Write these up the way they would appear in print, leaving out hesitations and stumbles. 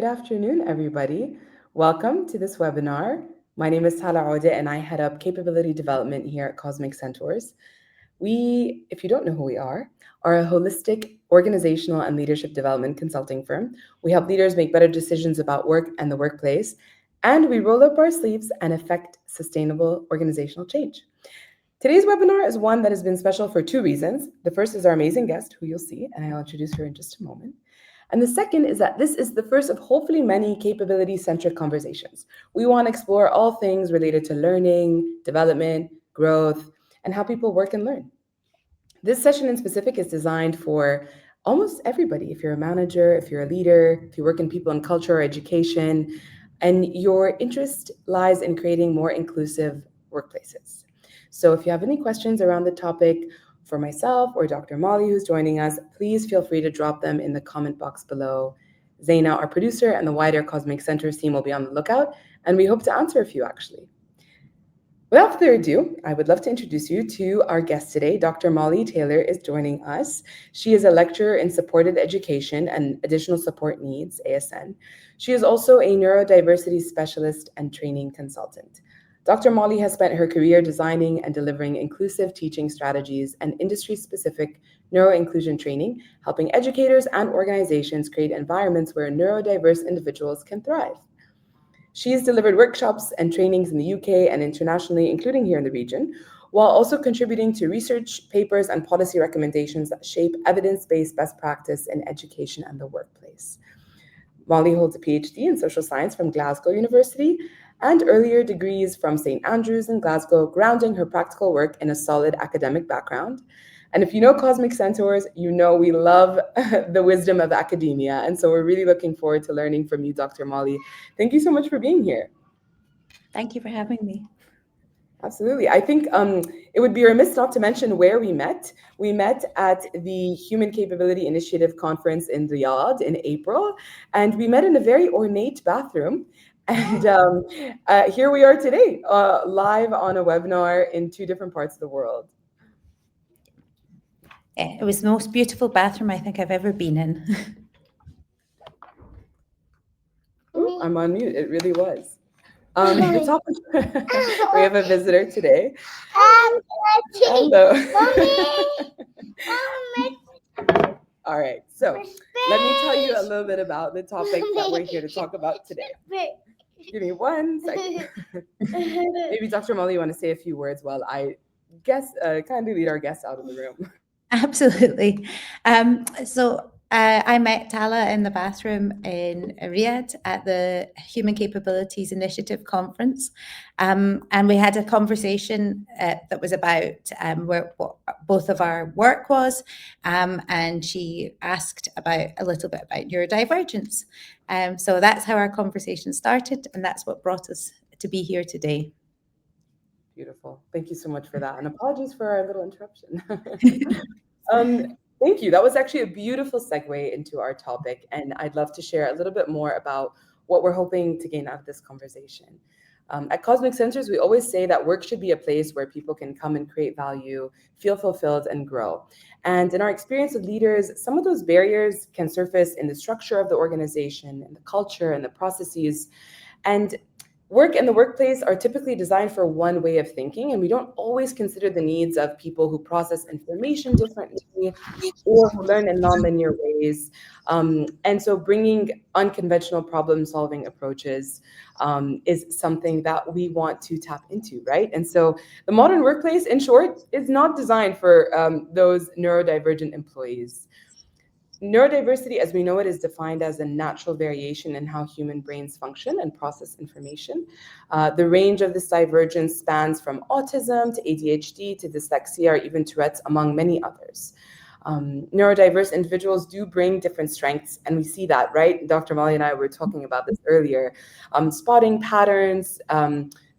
afternoon, everybody. Welcome to this webinar. My name is Tala Odeh, and I head up capability development here at Cosmic Centaurs. We, if you don't know who we are a holistic organizational and leadership development consulting firm. We help leaders make better decisions about work and the workplace, and we roll up our sleeves and effect sustainable organizational change. Today's webinar is one that has been special for two reasons. The first is our amazing guest, who you'll see, and I'll introduce her in just a moment. And the second is that this is the first of hopefully many capability-centric conversations. We want to explore all things related to learning, development, growth, and how people work and learn. This session in specific is designed for almost everybody. If you're a manager, if you're a leader, if you work in people and culture or education, and your interest lies in creating more inclusive workplaces. So if you have any questions around the topic for myself or Dr. Molly, who's joining us, please feel free to drop them in the comment box below. Zaina, our producer, and the wider Cosmic Centers team will be on the lookout, and we hope to answer a few, actually. Without further ado, I would love to introduce you to our guest today. Dr. Molly Taylor is joining us. She is a lecturer in supported education and additional support needs, ASN. She is also a neurodiversity specialist and training consultant. Dr. Molly has spent her career designing and delivering inclusive teaching strategies and industry-specific neuroinclusion training, helping educators and organizations create environments where neurodiverse individuals can thrive. She's delivered workshops and trainings in the UK and internationally, including here in the region, while also contributing to research papers and policy recommendations that shape evidence-based best practice in education and the workplace. Molly holds a PhD in social science from Glasgow University and earlier degrees from St. Andrews in Glasgow, grounding her practical work in a solid academic background. And if you know Cosmic Centaurs, you know we love the wisdom of academia. And so we're really looking forward to learning from you, Dr. Molly. Thank you so much for being here. Thank you for having me. Absolutely. I think it would be remiss not to mention where we met. We met at the Human Capability Initiative Conference in Riyadh in April, and we met in a very ornate bathroom. And here we are today, live on a webinar in two different parts of the world. It was the most beautiful bathroom I think I've ever been in. Ooh, I'm on mute. It really was. The topic, we have a visitor today. Hello. All right, so let me tell you a little bit about the topic that we're here to talk about today. Give me 1 second. Maybe Dr. Molly, you want to say a few words while I guess kind of lead our guests out of the room. Absolutely. I met Tala in the bathroom in Riyadh at the Human Capabilities Initiative conference, and we had a conversation that was about what both of our work was, and she asked a little bit about neurodivergence. So that's how our conversation started, and that's what brought us to be here today. Beautiful. Thank you so much for that, and apologies for our little interruption. Thank you. That was actually a beautiful segue into our topic, and I'd love to share a little bit more about what we're hoping to gain out of this conversation. At Cosmic Centers, we always say that work should be a place where people can come and create value, feel fulfilled, and grow. And in our experience with leaders, some of those barriers can surface in the structure of the organization, in the culture, and the processes. And work and the workplace are typically designed for one way of thinking, and we don't always consider the needs of people who process information differently or who learn in nonlinear ways. And so bringing unconventional problem-solving approaches is something that we want to tap into, right? And so the modern workplace, in short, is not designed for those neurodivergent employees. Neurodiversity, as we know it, is defined as a natural variation in how human brains function and process information. The range of this divergence spans from autism to ADHD to dyslexia or even Tourette's, among many others. Neurodiverse individuals do bring different strengths, and we see that, right? Dr. Molly and I were talking about this earlier. Spotting patterns,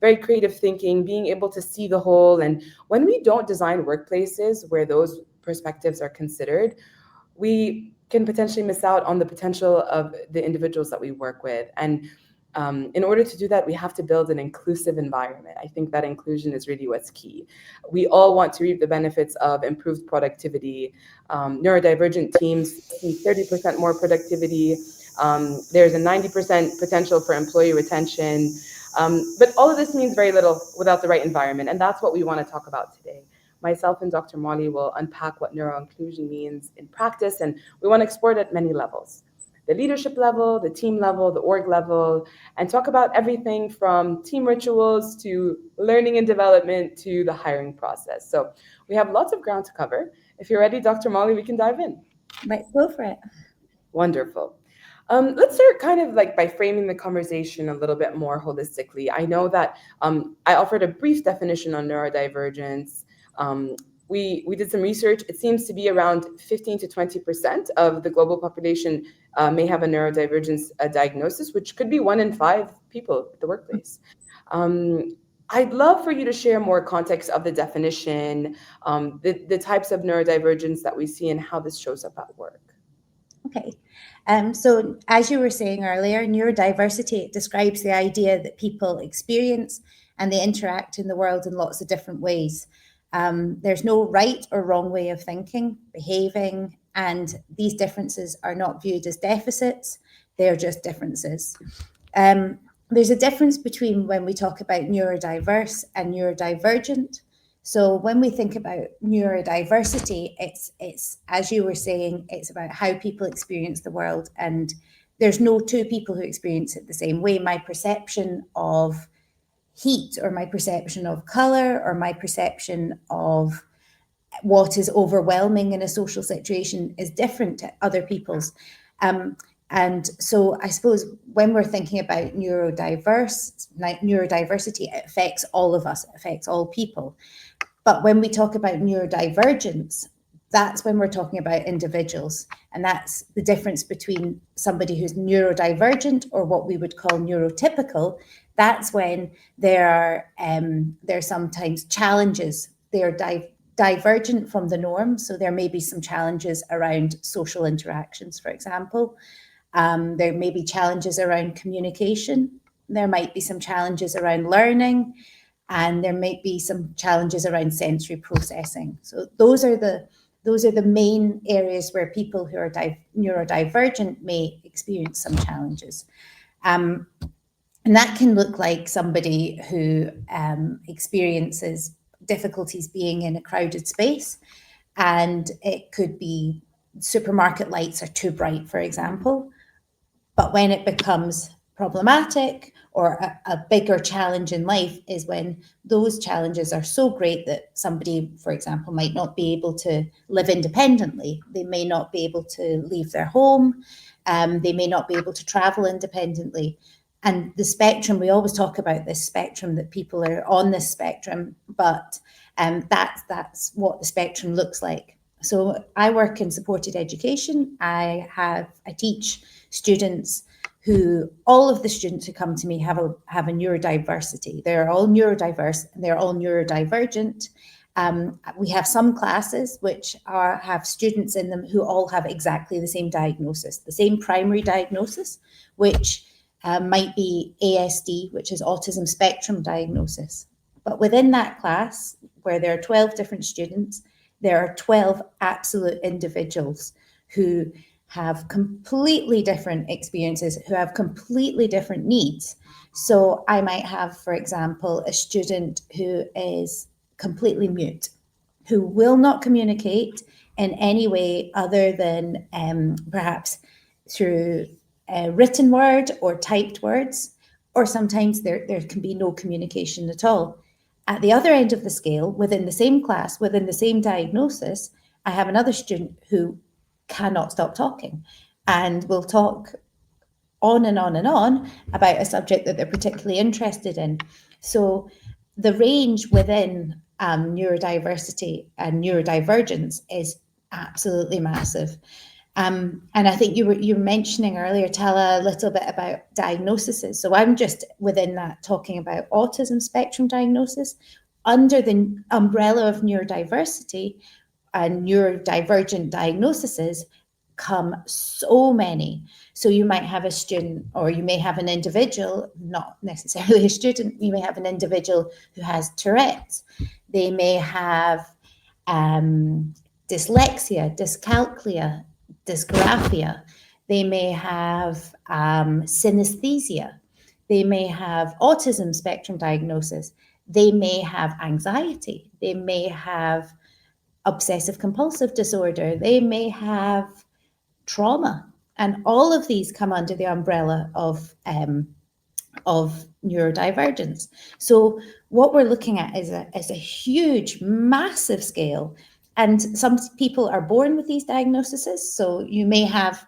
very creative thinking, being able to see the whole. And when we don't design workplaces where those perspectives are considered, we can potentially miss out on the potential of the individuals that we work with. And in order to do that, we have to build an inclusive environment. I think that inclusion is really what's key. We all want to reap the benefits of improved productivity. Neurodivergent teams see 30% more productivity. There's a 90% potential for employee retention. But all of this means very little without the right environment. And that's what we want to talk about today. Myself and Dr. Molly will unpack what neuroinclusion means in practice, and we want to explore it at many levels: the leadership level, the team level, the org level, and talk about everything from team rituals to learning and development to the hiring process. So we have lots of ground to cover. If you're ready, Dr. Molly, we can dive in. Let's go for it. Wonderful. Let's start kind of like by framing the conversation a little bit more holistically. I know that I offered a brief definition on neurodivergence. Um, we did some research. It seems to be around 15 to 20% of the global population may have a neurodivergence diagnosis, which could be 1 in 5 people at the workplace. Um, I'd love for you to share more context of the definition, the types of neurodivergence that we see, and how this shows up at work. Okay. So as you were saying earlier, neurodiversity describes the idea that people experience and they interact in the world in lots of different ways. There's no right or wrong way of thinking, behaving, and these differences are not viewed as deficits, they're just differences. There's a difference between when we talk about neurodiverse and neurodivergent. So when we think about neurodiversity, it's as you were saying, it's about how people experience the world, and there's no two people who experience it the same way. My perception of heat, or my perception of color, or my perception of what is overwhelming in a social situation is different to other people's. And so I suppose when we're thinking about neurodiversity, it affects all of us, it affects all people. But when we talk about neurodivergence, that's when we're talking about individuals. And that's the difference between somebody who's neurodivergent or what we would call neurotypical. That's when there are sometimes challenges. They're divergent from the norm. So there may be some challenges around social interactions, for example. There may be challenges around communication. There might be some challenges around learning. And there might be some challenges around sensory processing. So those are the main areas where people who are neurodivergent may experience some challenges. And that can look like somebody who experiences difficulties being in a crowded space. And it could be supermarket lights are too bright, for example. But when it becomes problematic or a bigger challenge in life is when those challenges are so great that somebody, for example, might not be able to live independently. They may not be able to leave their home. They may not be able to travel independently. And the spectrum, we always talk about this spectrum, that people are on this spectrum, but that's what the spectrum looks like. So I work in supported education. I teach students who, all of the students who come to me have a neurodiversity. They're all neurodiverse and they're all neurodivergent. We have some classes which have students in them who all have exactly the same diagnosis, the same primary diagnosis, which might be ASD, which is autism spectrum diagnosis. But within that class, where there are 12 different students, there are 12 absolute individuals who have completely different experiences, who have completely different needs. So I might have, for example, a student who is completely mute, who will not communicate in any way other than perhaps through a written word or typed words, or sometimes there can be no communication at all. At the other end of the scale, within the same class, within the same diagnosis, I have another student who cannot stop talking and will talk on and on and on about a subject that they're particularly interested in. So the range within neurodiversity and neurodivergence is absolutely massive. And I think you were mentioning earlier, Tala, a little bit about diagnoses. So I'm just within that talking about autism spectrum diagnosis. Under the umbrella of neurodiversity and neurodivergent diagnoses come so many. So you might have a student, or you may have an individual, not necessarily a student, you may have an individual who has Tourette's. They may have dyslexia, dyscalculia, dysgraphia. They may have synesthesia. They may have autism spectrum diagnosis. They may have anxiety. They may have obsessive compulsive disorder. They may have trauma. And all of these come under the umbrella of neurodivergence. So what we're looking at is a huge, massive scale. And some people are born with these diagnoses. So you may have,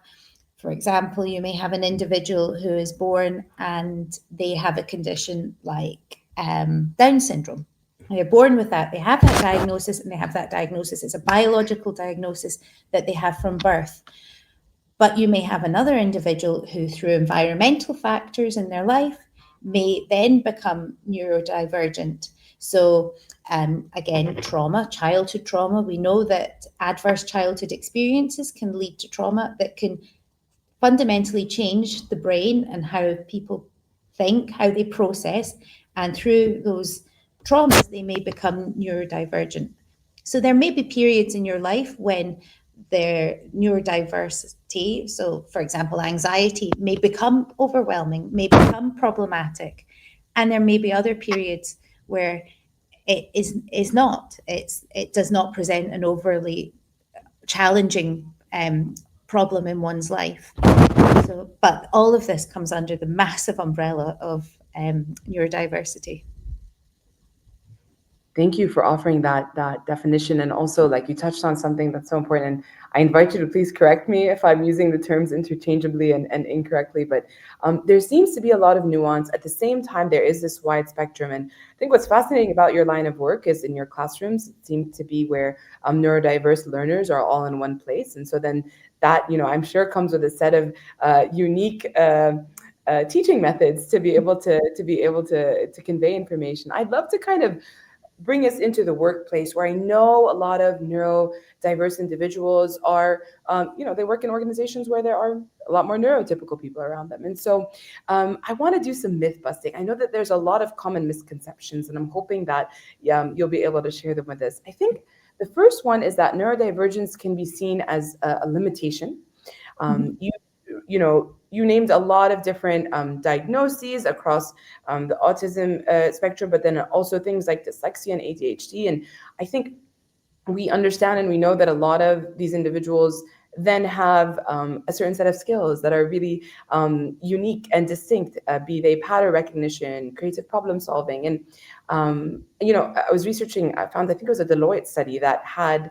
for example, you may have an individual who is born and they have a condition like Down syndrome. They're born with that. They have that diagnosis, and they have that diagnosis. It's a biological diagnosis that they have from birth. But you may have another individual who, through environmental factors in their life, may then become neurodivergent. So, again, trauma, childhood trauma. We know that adverse childhood experiences can lead to trauma that can fundamentally change the brain and how people think, how they process, and through those traumas, they may become neurodivergent. So there may be periods in your life when their neurodiversity, so for example, anxiety, may become overwhelming, may become problematic. And there may be other periods where it is not. It does not present an overly challenging problem in one's life. So, but all of this comes under the massive umbrella of neurodiversity. Thank you for offering that definition, and also, like, you touched on something that's so important. And I invite you to please correct me if I'm using the terms interchangeably and incorrectly. But there seems to be a lot of nuance. At the same time, there is this wide spectrum. And I think what's fascinating about your line of work is in your classrooms, it seems to be where neurodiverse learners are all in one place. And so then that, I'm sure comes with a set of unique teaching methods to be able to convey information. I'd love to kind of bring us into the workplace, where I know a lot of neurodiverse individuals are, they work in organizations where there are a lot more neurotypical people around them. And so I want to do some myth busting. I know that there's a lot of common misconceptions, and I'm hoping that you'll be able to share them with us. I think the first one is that neurodivergence can be seen as a limitation. Mhm. You named a lot of different diagnoses across the autism spectrum, but then also things like dyslexia and ADHD. And I think we understand and we know that a lot of these individuals then have a certain set of skills that are really unique and distinct, be they pattern recognition, creative problem solving. And, I was researching, I found, I think it was a Deloitte study that had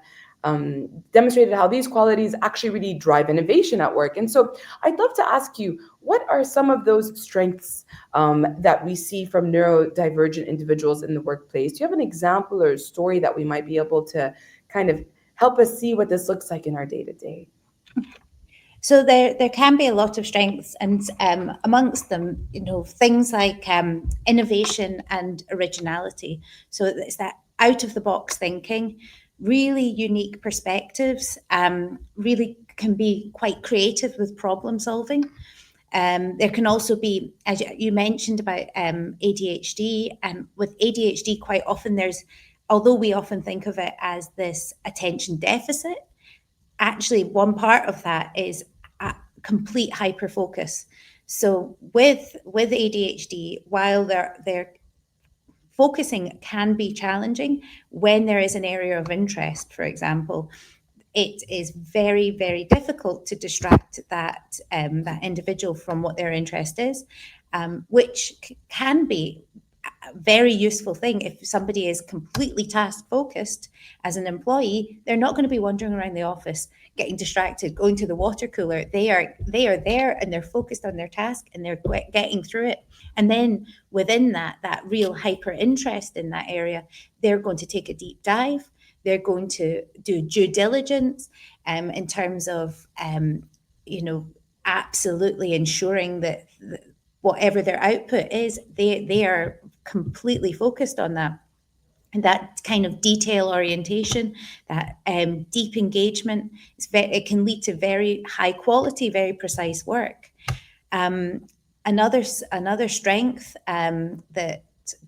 demonstrated how these qualities actually really drive innovation at work. And so I'd love to ask you, what are some of those strengths that we see from neurodivergent individuals in the workplace? Do you have an example or a story that we might be able to kind of help us see what this looks like in our day to day? So there can be a lot of strengths, and amongst them, things like innovation and originality. So it's that out of the box thinking, really unique perspectives, really can be quite creative with problem solving. There can also be, as you mentioned about ADHD, and with ADHD, quite often although we often think of it as this attention deficit, actually one part of that is a complete hyper focus. So with ADHD, while they're focusing can be challenging when there is an area of interest, for example, it is very, very difficult to distract that individual from what their interest is, which can be a very useful thing. If somebody is completely task focused as an employee, they're not going to be wandering around the office getting distracted, going to the water cooler. They are there and they're focused on their task and they're getting through it. And then within that real hyper interest in that area, they're going to take a deep dive. They're going to do due diligence in terms of, absolutely ensuring that whatever their output is, they are completely focused on that. And that kind of detail orientation, that deep engagement, it can lead to very high quality, very precise work. Um, another strength that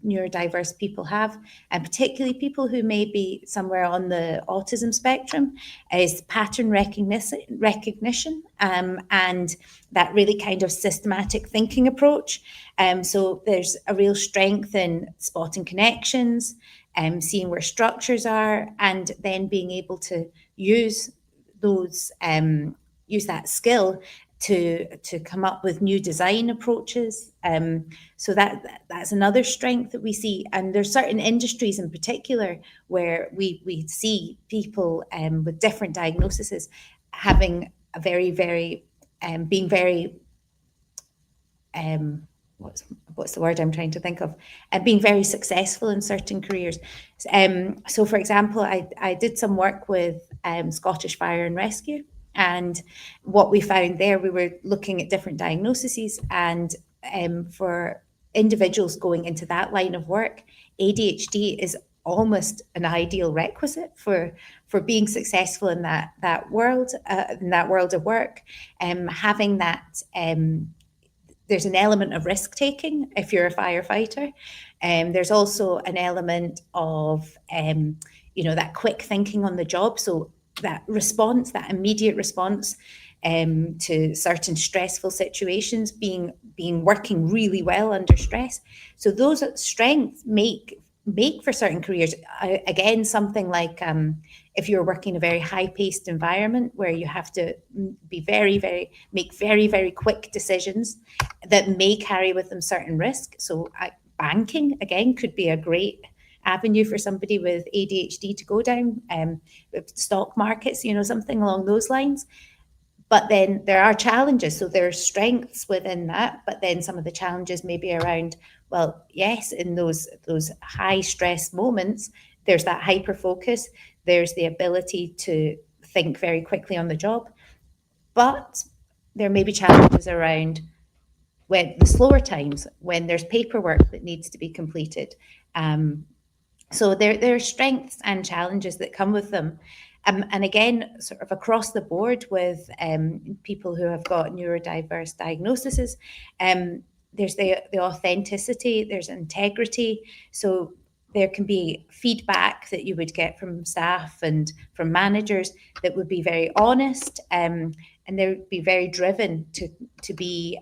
neurodiverse people have, and particularly people who may be somewhere on the autism spectrum, is pattern recognition, and that really kind of systematic thinking approach. So there's a real strength in spotting connections, seeing where structures are, and then being able to use those use that skill to come up with new design approaches. So that's another strength that we see. And there's certain industries in particular where we see people with different diagnoses having a very being very um, what's the word I'm trying to think of, and being very successful in certain careers. So, for example, I did some work with Scottish Fire and Rescue, and what we found there, we were looking at different diagnoses, and for individuals going into that line of work, ADHD is almost an ideal requisite for being successful in that world of work. Having that there's an element of risk taking if you're a firefighter. There's also an element of, that quick thinking on the job. So that response, that immediate response to certain stressful situations, being working really well under stress. So those strengths make for certain careers. Again, something like if you're working in a very high-paced environment where you have to be make very quick decisions that may carry with them certain risk. So banking, again, could be a great avenue for somebody with ADHD to go down. Stock markets, something along those lines. But then there are challenges. So there are strengths within that, but then some of the challenges may be around, well, yes, in those high stress moments, there's that hyper focus, there's the ability to think very quickly on the job. But there may be challenges around when the slower times, when there's paperwork that needs to be completed. So there are strengths and challenges that come with them. And again, sort of across the board with people who have got neurodiverse diagnoses, there's the authenticity, there's integrity. So there can be feedback that you would get from staff and from managers that would be very honest, and they would be very driven to be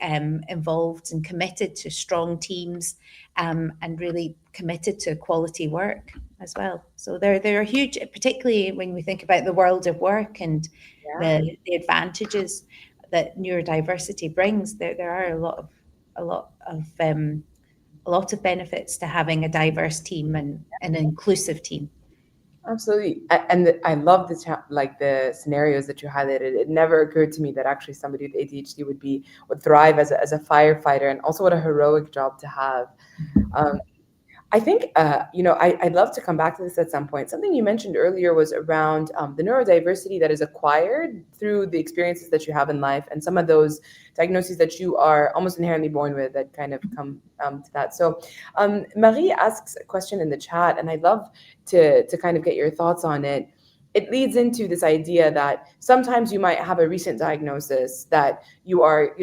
involved and committed to strong teams, and really committed to quality work as well. So they're huge, particularly when we think about the world of work and Yeah. the advantages that neurodiversity brings. There are a lot of benefits to having a diverse team and an inclusive team. Absolutely. I love like the scenarios that you highlighted. It never occurred to me that actually somebody with ADHD would thrive as a firefighter, and also what a heroic job to have. Um, I think, I'd love to come back to this at some point. Something you mentioned earlier was around the neurodiversity that is acquired through the experiences that you have in life, and some of those diagnoses that you are almost inherently born with that kind of come to that. So Marie asks a question in the chat, and I'd love to kind of get your thoughts on it. It leads into this idea that sometimes you might have a recent diagnosis that you are,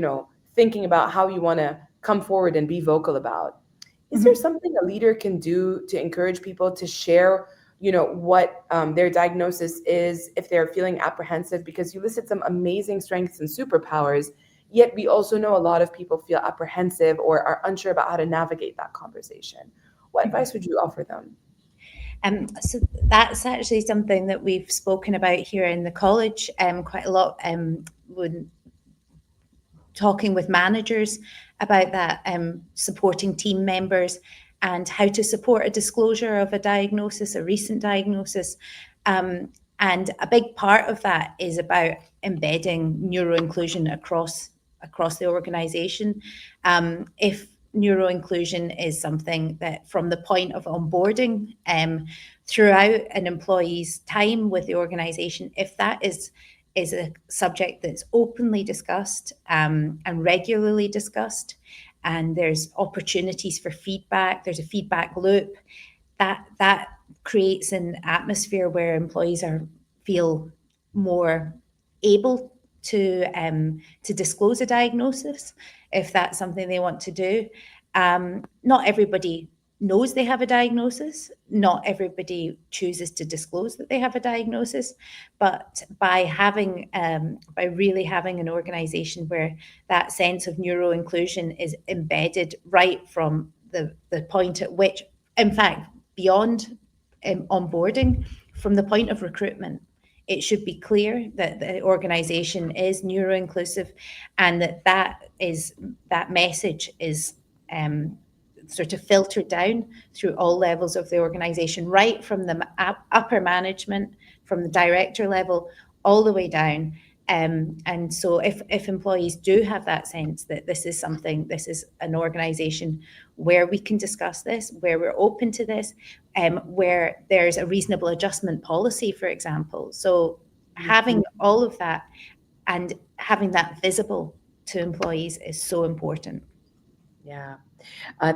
thinking about how you want to come forward and be vocal about. Is there Mhm. something a leader can do to encourage people to share, what their diagnosis is if they're feeling apprehensive? Because you listed some amazing strengths and superpowers, yet we also know a lot of people feel apprehensive or are unsure about how to navigate that conversation. What advice would you offer them? So that's actually something that we've spoken about here in the college quite a lot, when talking with managers about that, supporting team members and how to support a disclosure of a diagnosis, a recent diagnosis. And a big part of that is about embedding neuroinclusion across the organisation. If neuroinclusion is something that from the point of onboarding, throughout an employee's time with the organisation, if that is a subject that's openly discussed, and regularly discussed, and there's opportunities for feedback, there's a feedback loop, that creates an atmosphere where employees feel more able to disclose a diagnosis if that's something they want to do. Not everybody knows they have a diagnosis. Not everybody chooses to disclose that they have a diagnosis, but by really having an organisation where that sense of neuroinclusion is embedded right from the point at which, in fact, beyond onboarding, from the point of recruitment, it should be clear that the organisation is neuroinclusive, and that message is um, sort of filtered down through all levels of the organization, right from the upper management, from the director level, all the way down. And so if employees do have that sense that this is an organization where we can discuss this, where we're open to this, where there's a reasonable adjustment policy, for example. So having all of that and having that visible to employees is so important. Yeah.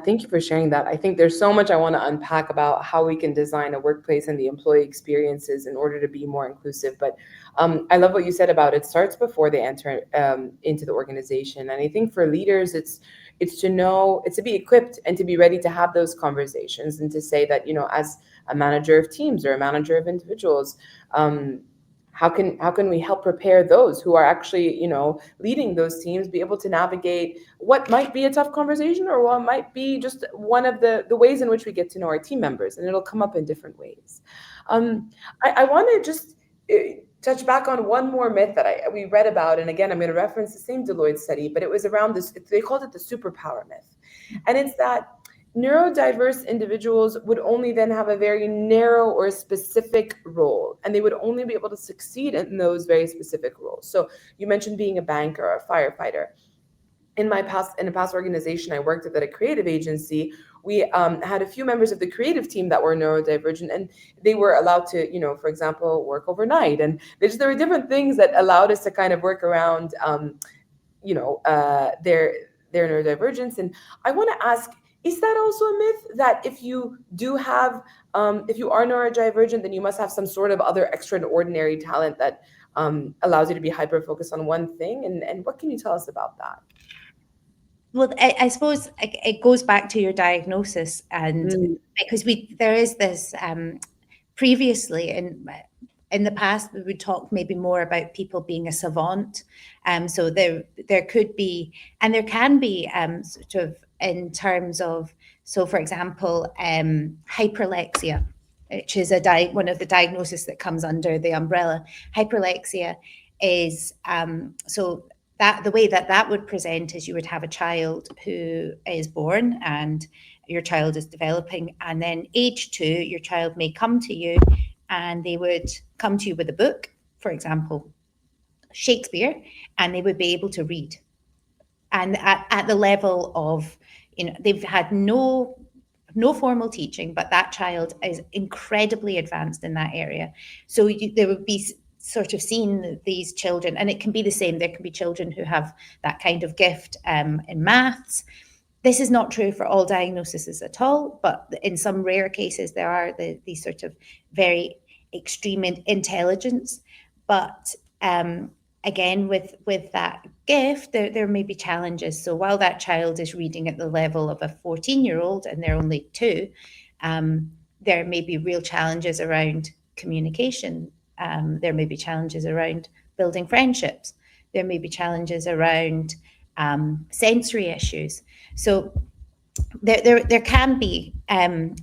Thank you for sharing that. I think there's so much I want to unpack about how we can design a workplace and the employee experiences in order to be more inclusive. But I love what you said about it starts before they enter into the organization. And I think for leaders, it's to know, it's to be equipped and to be ready to have those conversations and to say that, you know, as a manager of teams or a manager of individuals, um, how can we help prepare those who are actually, you know, leading those teams, be able to navigate what might be a tough conversation or what might be just one of the ways in which we get to know our team members, and it'll come up in different ways. I want to just touch back on one more myth that we read about, and again, I'm going to reference the same Deloitte study, but it was around this. They called it the superpower myth, and it's that neurodiverse individuals would only then have a very narrow or specific role, and they would only be able to succeed in those very specific roles. So you mentioned being a banker or a firefighter. In a past organization I worked with at a creative agency, we had a few members of the creative team that were neurodivergent, and they were allowed to, you know, for example, work overnight, and there were different things that allowed us to kind of work around, you know, their neurodivergence. And I want to ask, is that also a myth that if you do have, if you are neurodivergent, then you must have some sort of other extraordinary talent that allows you to be hyper focused on one thing? And what can you tell us about that? Well, I suppose it goes back to your diagnosis, and Mm, because there is this previously in the past we would talk maybe more about people being a savant, so there could be and there can be sort of in terms of, so for example, hyperlexia, which is one of the diagnoses that comes under the umbrella. Hyperlexia is so that the way that would present is you would have a child who is born and your child is developing, and then age 2 your child may come to you and they would come to you with a book, for example Shakespeare, and they would be able to read, and at the level of, you know, they've had no formal teaching, but that child is incredibly advanced in that area. So there would be sort of seen these children, and it can be the same. There can be children who have that kind of gift in maths. This is not true for all diagnoses at all, but in some rare cases there are these sort of very extreme intelligence. But again, with that gift, there may be challenges. So while that child is reading at the level of a 14-year-old and they're only 2, there may be real challenges around communication. There may be challenges around building friendships. There may be challenges around sensory issues. So there can be and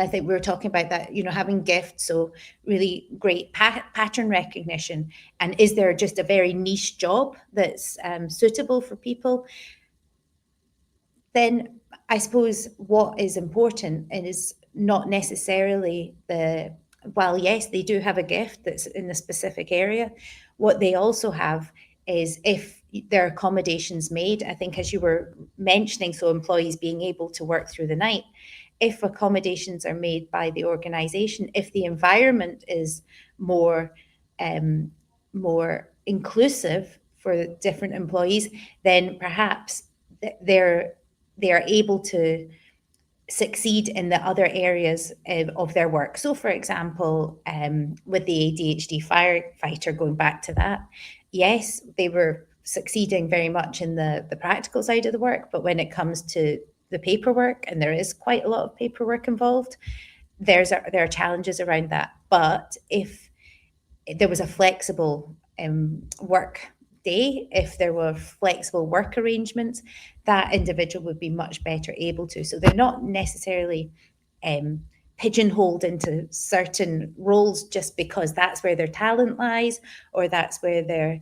I think we were talking about that, you know, having gifts, so really great pattern recognition, and is there just a very niche job that's suitable for people? Then I suppose what is important is not necessarily while yes, they do have a gift that's in the specific area, what they also have is, if there are accommodations made, I think as you were mentioning, so employees being able to work through the night, if accommodations are made by the organization, if the environment is more more inclusive for different employees, then perhaps they're they are able to succeed in the other areas of their work. So, for example, with the ADHD firefighter, going back to that, yes, they were succeeding very much in the practical side of the work, but when it comes to the paperwork, and there is quite a lot of paperwork involved. There are challenges around that. But if there was a flexible work day, if there were flexible work arrangements, that individual would be much better able to. So they're not necessarily um, pigeonholed into certain roles just because that's where their talent lies or that's where their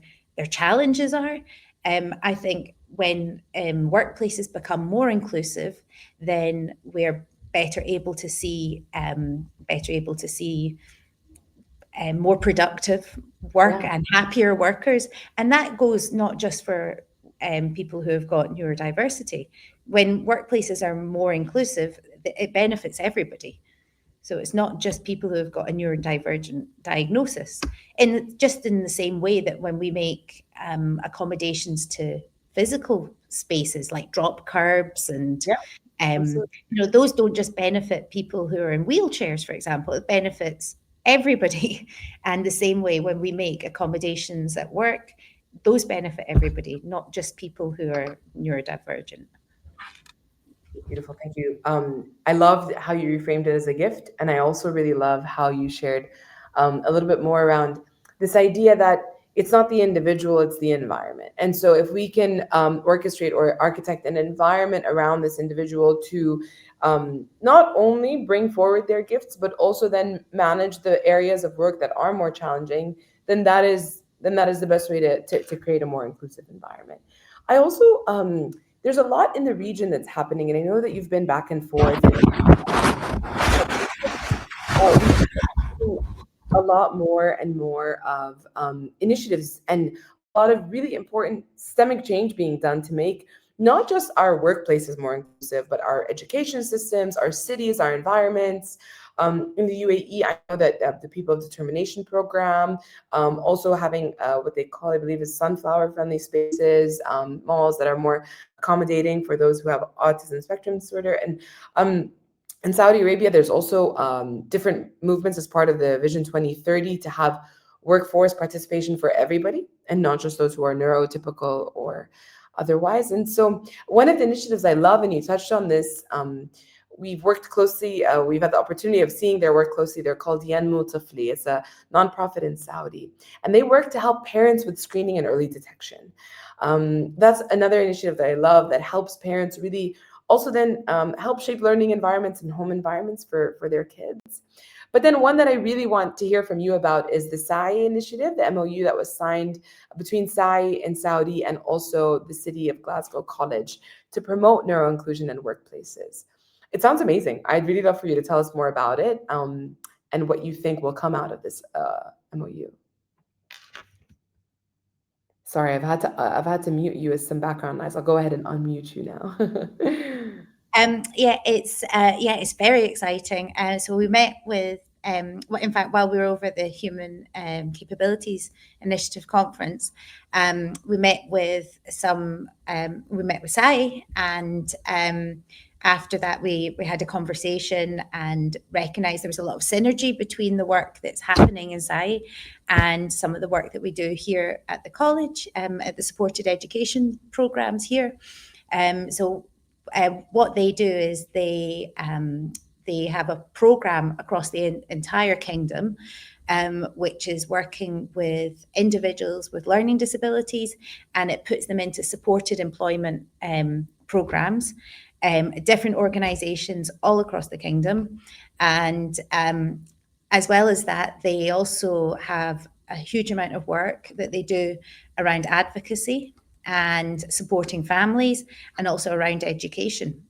challenges are. I think when workplaces become more inclusive, then we're better able to see more productive work Yeah. and happier workers. And that goes not just for people who have got neurodiversity. When workplaces are more inclusive, it benefits everybody. So it's not just people who have got a neurodivergent diagnosis. And just in the same way that when we make accommodations to physical spaces like drop curbs and Yeah. Absolutely. those don't just benefit people who are in wheelchairs, for example, it benefits everybody. And the same way when we make accommodations at work, those benefit everybody, not just people who are neurodivergent. Beautiful. Thank you. I loved how you reframed it as a gift. And I also really love how you shared a little bit more around this idea that it's not the individual, it's the environment. And so if we can orchestrate or architect an environment around this individual to not only bring forward their gifts, but also then manage the areas of work that are more challenging, then that is the best way to create a more inclusive environment. I also there's a lot in the region that's happening, and I know that you've been back and forth. And we've seen a lot more and more of initiatives and a lot of really important systemic change being done to make not just our workplaces more inclusive, but our education systems, our cities, our environments. In the UAE, I know that the People of Determination program, also having what they call, I believe, is sunflower-friendly spaces, malls that are more accommodating for those who have autism spectrum disorder, and in Saudi Arabia, there's also different movements as part of the Vision 2030 to have workforce participation for everybody and not just those who are neurotypical or otherwise. And so, one of the initiatives I love, and you touched on this, we've worked closely, we've had the opportunity of seeing their work closely. They're called Yanmu Tifli. It's a nonprofit in Saudi, and they work to help parents with screening and early detection. That's another initiative that I love that helps parents really also then help shape learning environments and home environments for their kids. But then one that I really want to hear from you about is the SAI initiative, the MOU that was signed between SAI and Saudi and also the City of Glasgow College to promote neuroinclusion in workplaces. It sounds amazing. I'd really love for you to tell us more about it and what you think will come out of this MOU. Sorry, I've had to mute you with some background noise. I'll go ahead and unmute you now. It's very exciting. So we met with, in fact, while we were over at the Human Capabilities Initiative conference, we met with Sai, and after that we had a conversation and recognised there was a lot of synergy between the work that's happening in Sai and some of the work that we do here at the college, at the supported education programs here. So what they do is they have a program across the entire kingdom, which is working with individuals with learning disabilities, and it puts them into supported employment programs, different organisations all across the kingdom. And as well as that, they also have a huge amount of work that they do around advocacy and supporting families, and also around education.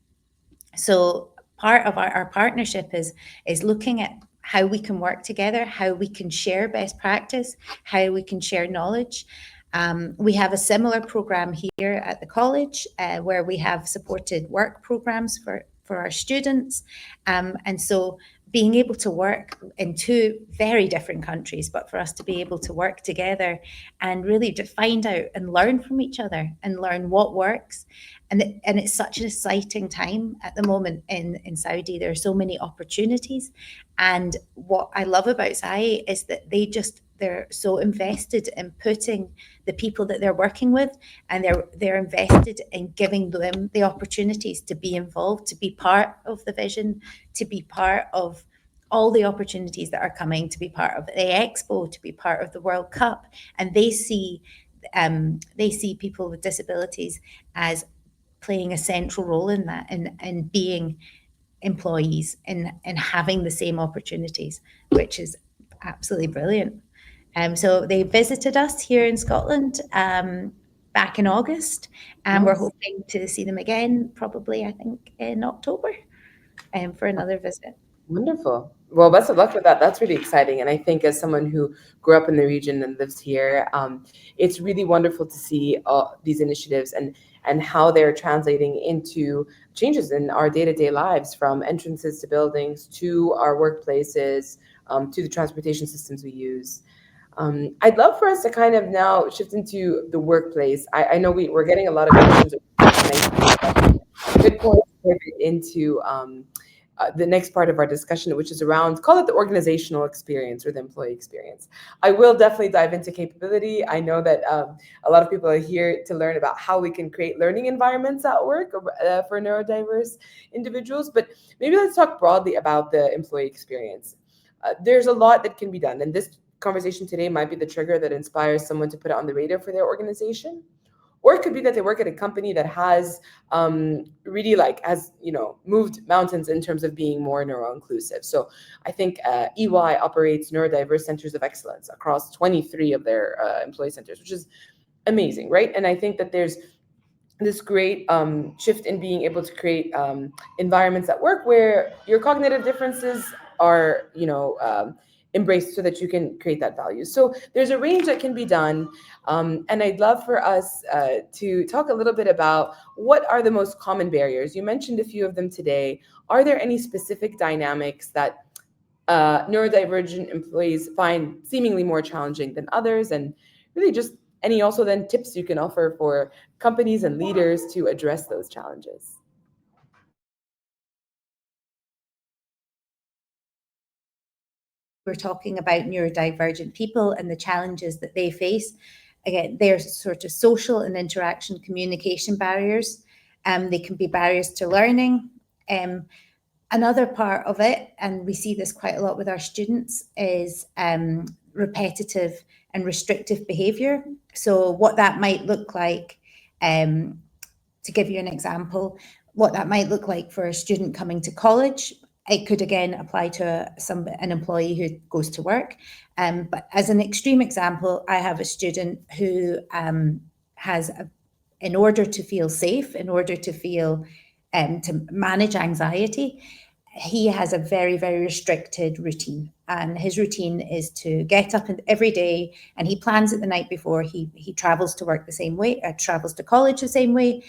So part of our partnership is looking at how we can work together, how we can share best practice, how we can share knowledge. We have a similar program here at the college where we have supported work programs for our students. And so being able to work in two very different countries, but for us to be able to work together and really to find out and learn from each other and learn what works. And it's such an exciting time at the moment in Saudi. There are so many opportunities. And what I love about Sai is that they're so invested in putting the people that they're working with, and they're invested in giving them the opportunities to be involved, to be part of the vision, to be part of all the opportunities that are coming, to be part of the expo, to be part of the World Cup. And they see people with disabilities as playing a central role in that, and being employees, and having the same opportunities, which is absolutely brilliant. So they visited us here in Scotland back in August, and we're Nice. hoping to see them again, probably, I think, in October, for another visit. Wonderful. Well, best of luck with that. That's really exciting. And I think as someone who grew up in the region and lives here, it's really wonderful to see these initiatives and how they're translating into changes in our day-to-day lives, from entrances to buildings to our workplaces, to the transportation systems we use. I'd love for us to kind of now shift into the workplace. I know we're getting a lot of questions, and I think a good point to pivot into the next part of our discussion, which is around, call it the organizational experience or the employee experience. I will definitely dive into capability. I know that a lot of people are here to learn about how we can create learning environments at work for neurodiverse individuals, but maybe let's talk broadly about the employee experience. There's a lot that can be done, and this conversation today might be the trigger that inspires someone to put it on the radar for their organization, or it could be that they work at a company that has really has moved mountains in terms of being more neuro-inclusive. So I think EY operates neurodiverse centers of excellence across 23 of their employee centers, which is amazing, right? And I think that there's this great shift in being able to create environments at work where your cognitive differences are embraced, so that you can create that value. So there's a range that can be done, and I'd love for us to talk a little bit about what are the most common barriers. You mentioned a few of them today. Are there any specific dynamics that neurodivergent employees find seemingly more challenging than others, and really just any also then tips you can offer for companies and leaders to address those challenges? We're talking about neurodivergent people and the challenges that they face. Again, there's sort of social and interaction communication barriers. They can be barriers to learning. Another part of it, and we see this quite a lot with our students, is repetitive and restrictive behaviour. So what that might look like, to give you an example, what that might look like for a student coming to college. It could again apply to an employee who goes to work. But as an extreme example, I have a student who has, in order to feel safe, in order to feel to manage anxiety, he has a very, very restricted routine. And his routine is to get up every day, and he plans it the night before. He travels to work the same way, travels to college the same way,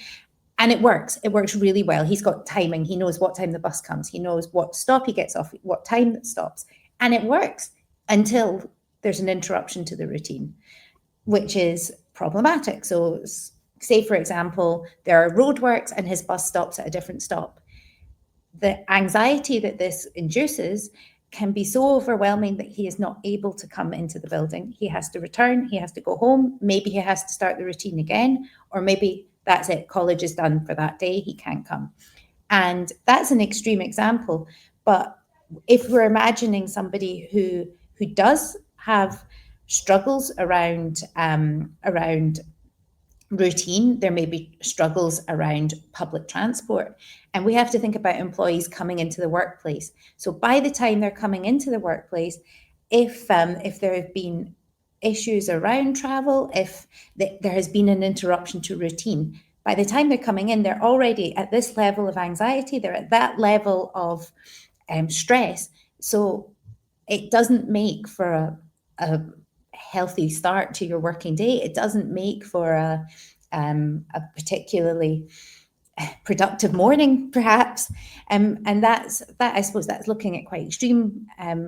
and it works. It works really well. He's got timing. He knows what time the bus comes. He knows what stop he gets off, what time it stops. And it works until there's an interruption to the routine, which is problematic. So say, for example, there are roadworks and his bus stops at a different stop. The anxiety that this induces can be so overwhelming that he is not able to come into the building. He has to return, he has to go home, maybe he has to start the routine again, or maybe that's it, college is done for that day, he can't come. And that's an extreme example. But if we're imagining somebody who does have struggles around routine, there may be struggles around public transport. And we have to think about employees coming into the workplace. So by the time they're coming into the workplace, if there have been issues around travel, if there has been an interruption to routine, by the time they're coming in, they're already at this level of anxiety, they're at that level of stress. So it doesn't make for a healthy start to your working day. It doesn't make for a particularly productive morning, perhaps. And that, I suppose, that's looking at quite extreme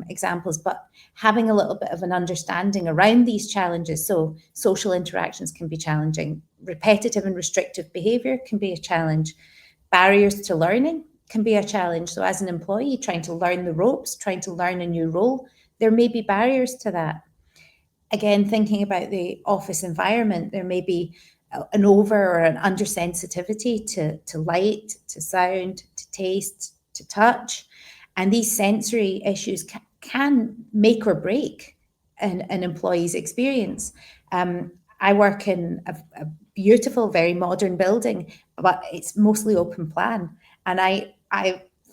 examples, but having a little bit of an understanding around these challenges. So social interactions can be challenging. Repetitive and restrictive behaviour can be a challenge. Barriers to learning can be a challenge. So as an employee, trying to learn the ropes, trying to learn a new role, there may be barriers to that. again, thinking about the office environment, there may be an over or an undersensitivity to light, to sound, to taste, to touch. And these sensory issues can make or break an employee's experience. I work in a beautiful, very modern building, but it's mostly open plan. And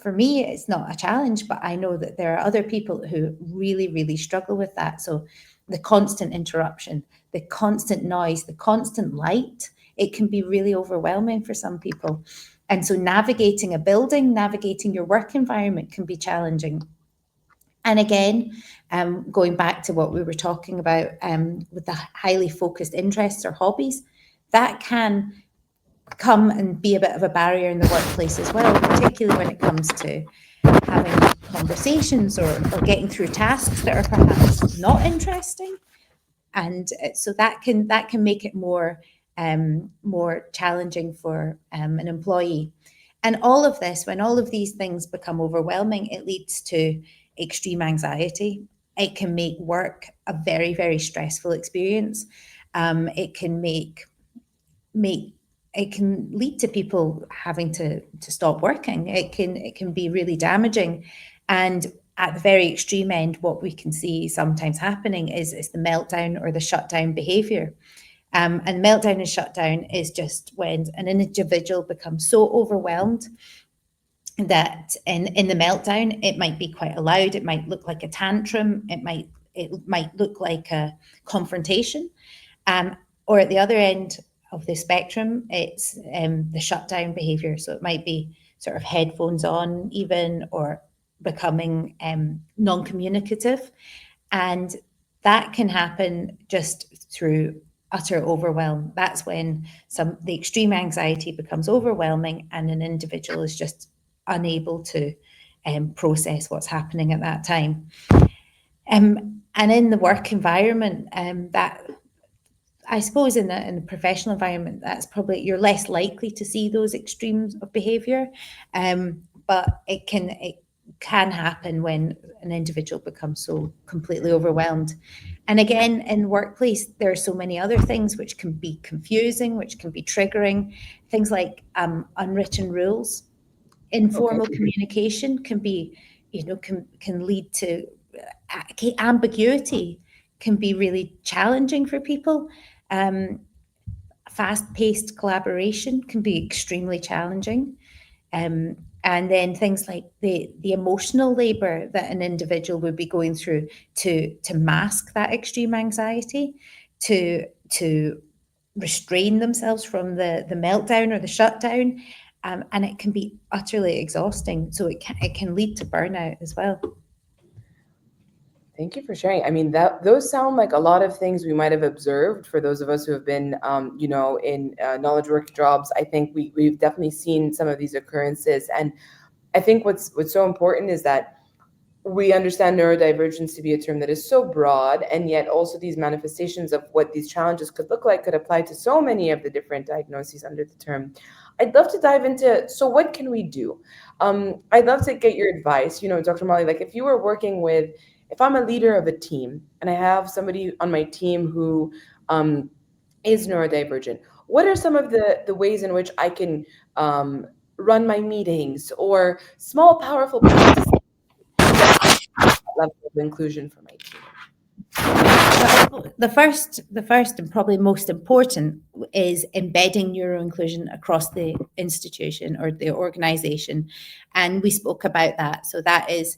for me, it's not a challenge, but I know that there are other people who really, really struggle with that. So the constant interruption, the constant noise, the constant light, it can be really overwhelming for some people. And so navigating a building, navigating your work environment can be challenging. And again, going back to what we were talking about with the highly focused interests or hobbies, that can come and be a bit of a barrier in the workplace as well, particularly when it comes to having conversations or getting through tasks that are perhaps not interesting. And so that can make it more challenging for an employee. And all of this, when all of these things become overwhelming, it leads to extreme anxiety. It can make work a very, very stressful experience. It can it can lead to people having to stop working. It can be really damaging. And at the very extreme end, what we can see sometimes happening is the meltdown or the shutdown behavior. And meltdown and shutdown is just when an individual becomes so overwhelmed that in the meltdown, it might be quite loud, it might look like a tantrum, it might look like a confrontation. Or at the other end of the spectrum, it's the shutdown behavior. So it might be sort of headphones on even, or becoming non-communicative. And that can happen just through utter overwhelm. That's when the extreme anxiety becomes overwhelming and an individual is just unable to process what's happening at that time. And in the work environment, that I suppose in the professional environment, that's probably you're less likely to see those extremes of behaviour, but it can happen when an individual becomes so completely overwhelmed. And again, in workplace, there are so many other things which can be confusing, which can be triggering. Things like unwritten rules, informal communication can be, can lead to ambiguity, can be really challenging for people. Fast-paced collaboration can be extremely challenging. And then things like the emotional labor that an individual would be going through to mask that extreme anxiety, to restrain themselves from the meltdown or the shutdown, and it can be utterly exhausting. So it can lead to burnout as well. Thank you for sharing. I mean, those sound like a lot of things we might have observed for those of us who have been, in knowledge work jobs. I think we've definitely seen some of these occurrences, and I think what's so important is that we understand neurodivergence to be a term that is so broad, and yet also these manifestations of what these challenges could look like could apply to so many of the different diagnoses under the term. I'd love to dive into, so what can we do? I'd love to get your advice, Dr. Molly, like if I'm a leader of a team and I have somebody on my team who is neurodivergent, what are some of the ways in which I can run my meetings, or small, powerful practices level of inclusion for my team? The first and probably most important is embedding neuroinclusion across the institution or the organization. And we spoke about that. So that it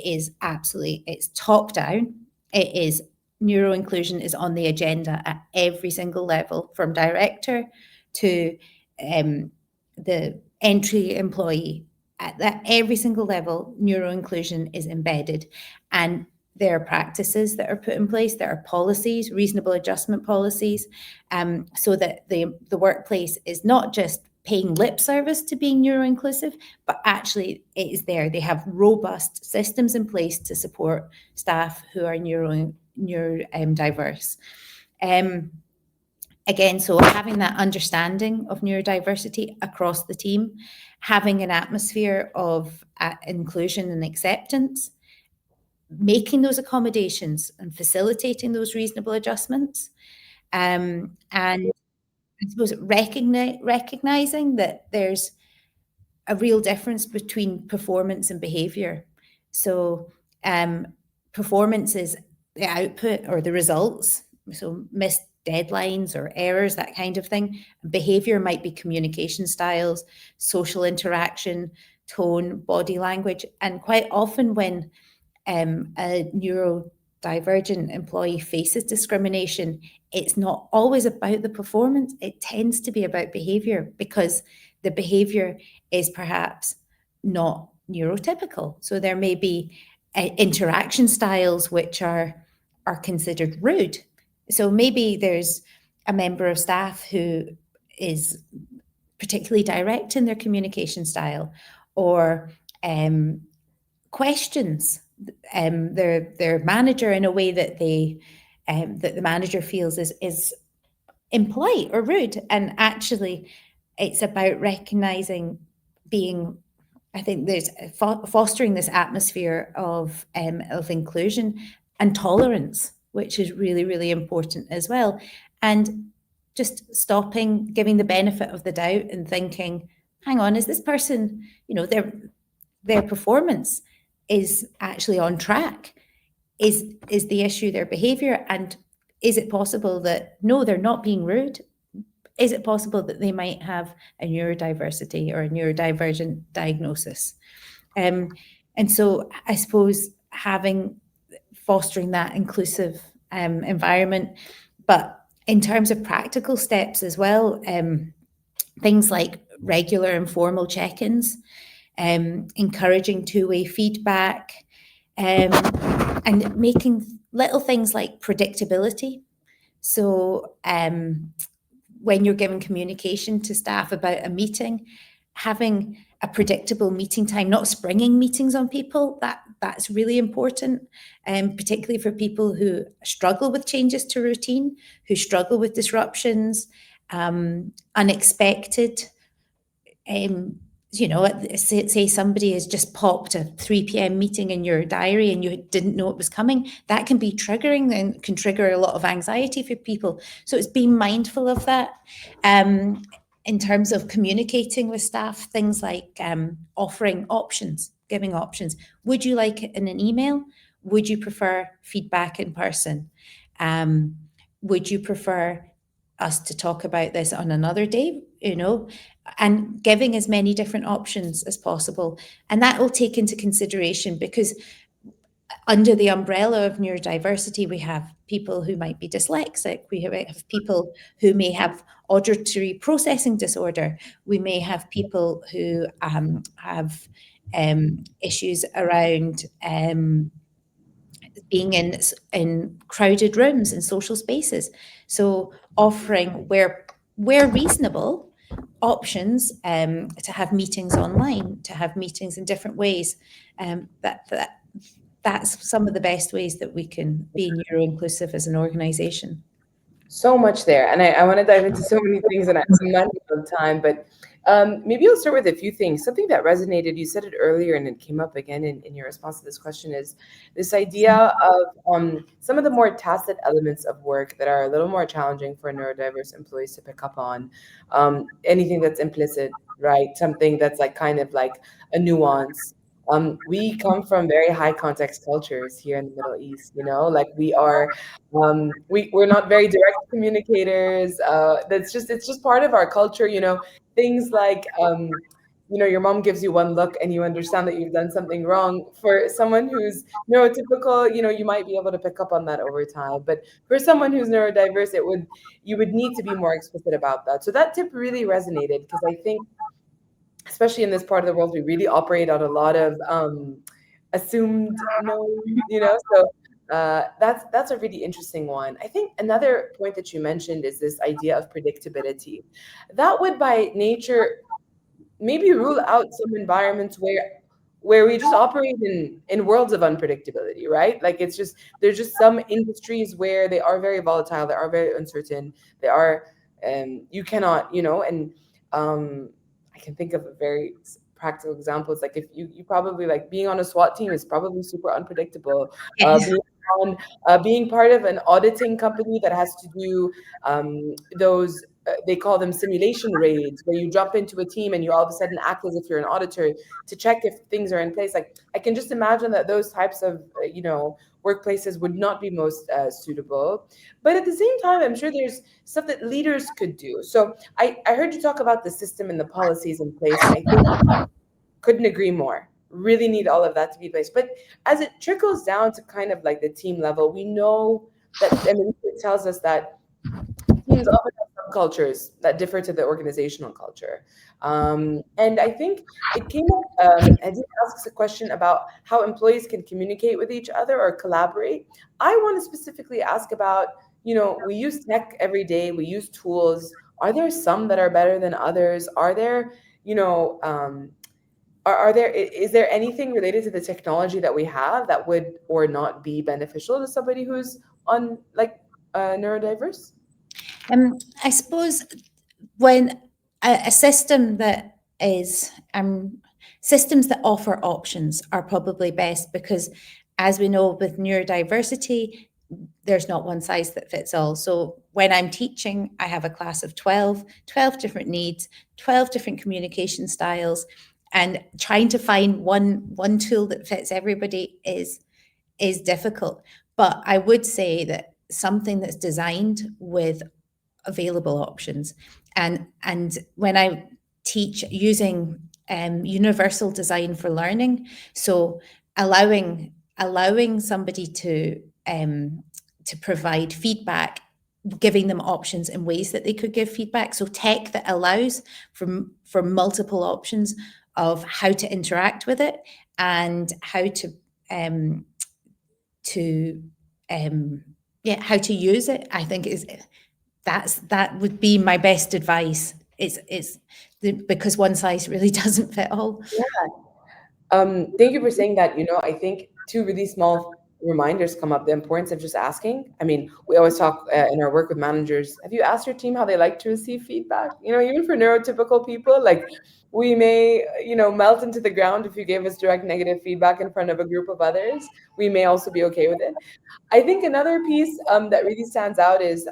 is absolutely, it's top down. It is neuroinclusion is on the agenda at every single level, from director to the entry employee. At every single level, neuroinclusion is embedded. And there are practices that are put in place. There are policies, reasonable adjustment policies, so that the workplace is not just paying lip service to being neuroinclusive, but actually it is there. They have robust systems in place to support staff who are neurodiverse. Again, so having that understanding of neurodiversity across the team, having an atmosphere of inclusion and acceptance, making those accommodations and facilitating those reasonable adjustments. And I suppose recognizing that there's a real difference between performance and behavior. So, um, performance is the output or the results, so missed deadlines or errors, that kind of thing. Behavior might be communication styles, social interaction, tone, body language. And quite often, when a neurodivergent employee faces discrimination, it's not always about the performance. It tends to be about behavior, because the behavior is perhaps not neurotypical. So there may be interaction styles which are considered rude. So maybe there's a member of staff who is particularly direct in their communication style, or questions their manager in a way that that the manager feels is impolite or rude. And actually, it's about recognizing, being, I think there's fostering this atmosphere of inclusion and tolerance, which is really, really important as well. And just stopping, giving the benefit of the doubt and thinking, hang on, is this person, their performance is actually on track? Is the issue their behavior? And is it possible that, no, they're not being rude? Is it possible that they might have a neurodiversity or a neurodivergent diagnosis? And so I suppose fostering that inclusive environment. But in terms of practical steps as well, things like regular informal check-ins, encouraging two-way feedback, and making little things like predictability. So when you're giving communication to staff about a meeting, having a predictable meeting time, not springing meetings on people, that's really important, particularly for people who struggle with changes to routine, who struggle with disruptions, unexpected. Say somebody has just popped a 3 p.m. meeting in your diary and you didn't know it was coming. That can be triggering and can trigger a lot of anxiety for people. So it's being mindful of that. In terms of communicating with staff, things like offering options, giving options. Would you like it in an email? Would you prefer feedback in person? Would you prefer us to talk about this on another day? And giving as many different options as possible. And that will take into consideration, because under the umbrella of neurodiversity, we have people who might be dyslexic, we have people who may have auditory processing disorder, we may have people who have issues around being in crowded rooms and social spaces. So offering, where reasonable, options to have meetings online, to have meetings in different ways. That's some of the best ways that we can be neuro-inclusive as an organization. So much there, and I want to dive into so many things, and I'm not out of time, but maybe I'll start with a few things. Something that resonated, you said it earlier, and it came up again in your response to this question, is this idea of some of the more tacit elements of work that are a little more challenging for neurodiverse employees to pick up on. Anything that's implicit, right? Something that's like kind of like a nuance. We come from very high context cultures here in the Middle East, like we're not very direct communicators. It's just part of our culture, things like your mom gives you one look and you understand that you've done something wrong. For someone who's neurotypical, you might be able to pick up on that over time, but for someone who's neurodiverse, you would need to be more explicit about that. So that tip really resonated, because I think, especially in this part of the world, we really operate on a lot of assumed knowing, So that's a really interesting one. I think another point that you mentioned is this idea of predictability. That would, by nature, maybe rule out some environments where we just operate in worlds of unpredictability, right? Like there's just some industries where they are very volatile, they are very uncertain, they are, you cannot, and I can think of a very practical examples. Like if you probably like being on a SWAT team is probably super unpredictable. Yes. Being on being part of an auditing company that has to do those they call them simulation raids, where you jump into a team and you all of a sudden act as if you're an auditor to check if things are in place. Like I can just imagine that those types of workplaces would not be most suitable. But at the same time, I'm sure there's stuff that leaders could do. So I heard you talk about the system and the policies in place, and I think couldn't agree more. Really need all of that to be in place. But as it trickles down to kind of like the team level, we know that, I mean, it tells us that teams often have subcultures that differ to the organizational culture. And I think it came up, Adi asks a question about how employees can communicate with each other or collaborate. I want to specifically ask about, we use tech every day, we use tools. Are there some that are better than others? Are there, is there anything related to the technology that we have that would or not be beneficial to somebody who's on like neurodiverse? I suppose when a system that is systems that offer options are probably best, because as we know with neurodiversity, there's not one size that fits all. So when I'm teaching, I have a class of 12 different needs, 12 different communication styles, and trying to find one tool that fits everybody is difficult. But I would say that something that's designed with available options, and when I teach using universal design for learning, so allowing somebody to provide feedback, giving them options in ways that they could give feedback. So tech that allows for multiple options of how to interact with it and how to how to use it, I think that would be my best advice. Because one size really doesn't fit all. Thank you for saying that. I think two really small reminders come up: the importance of just asking. I mean, we always talk in our work with managers. Have you asked your team how they like to receive feedback? Even for neurotypical people, like we may, melt into the ground if you gave us direct negative feedback in front of a group of others. We may also be okay with it. I think another piece that really stands out is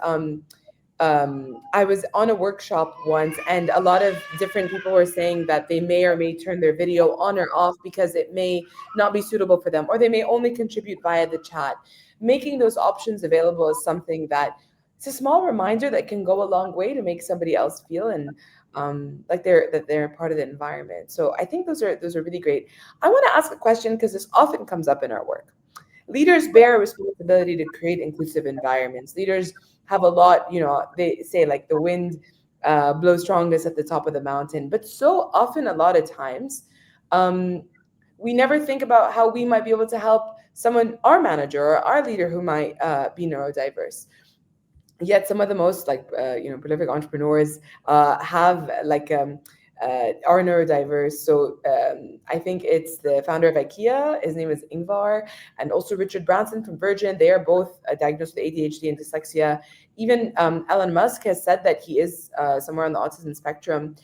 I was on a workshop once, and a lot of different people were saying that they may or may turn their video on or off because it may not be suitable for them, or they may only contribute via the chat. Making those options available is something that it's a small reminder that can go a long way to make somebody else feel and like they're part of the environment. So I think those are really great. I want to ask a question because this often comes up in our work. Leaders bear a responsibility to create inclusive environments. Leaders have a lot, they say like the wind blows strongest at the top of the mountain. But so often, a lot of times, um, we never think about how we might be able to help someone, our manager or our leader who might be neurodiverse. Yet some of the most like prolific entrepreneurs have like are neurodiverse. So I think it's the founder of IKEA. His name is Ingvar, and also Richard Branson from Virgin. They are both diagnosed with ADHD and dyslexia. Even Elon Musk has said that he is somewhere on the autism spectrum.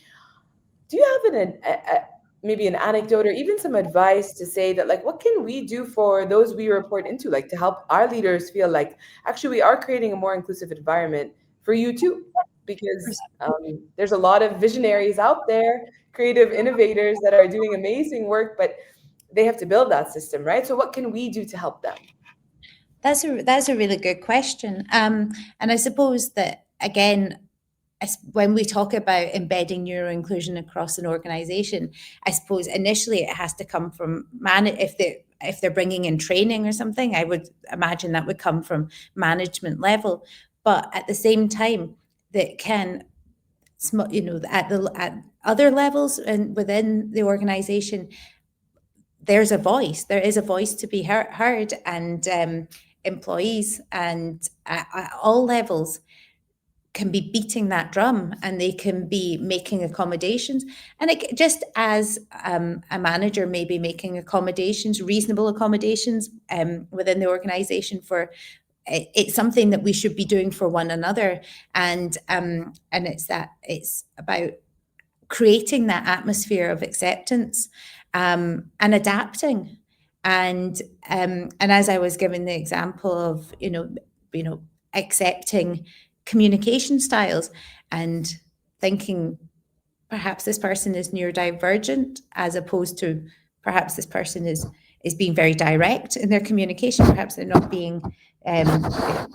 Do you have maybe an anecdote or even some advice to say that, like, what can we do for those we report into, like to help our leaders feel like actually we are creating a more inclusive environment for you too? Because there's a lot of visionaries out there, creative innovators that are doing amazing work, but they have to build that system, right? So what can we do to help them? That's a really good question. And I suppose that again, when we talk about embedding neuroinclusion across an organization, I suppose initially it has to come from if they're bringing in training or something. I would imagine that would come from management level, but at the same time, that can, at other levels and within the organization, there is a voice to be heard, and employees and at all levels can be beating that drum, and they can be making accommodations, and just as a manager may be making accommodations, reasonable accommodations within the organization for it's something that we should be doing for one another, and it's about creating that atmosphere of acceptance, and adapting. And as I was giving the example of, accepting communication styles and thinking perhaps this person is neurodivergent, as opposed to perhaps this person is being very direct in their communication. Perhaps they're not being,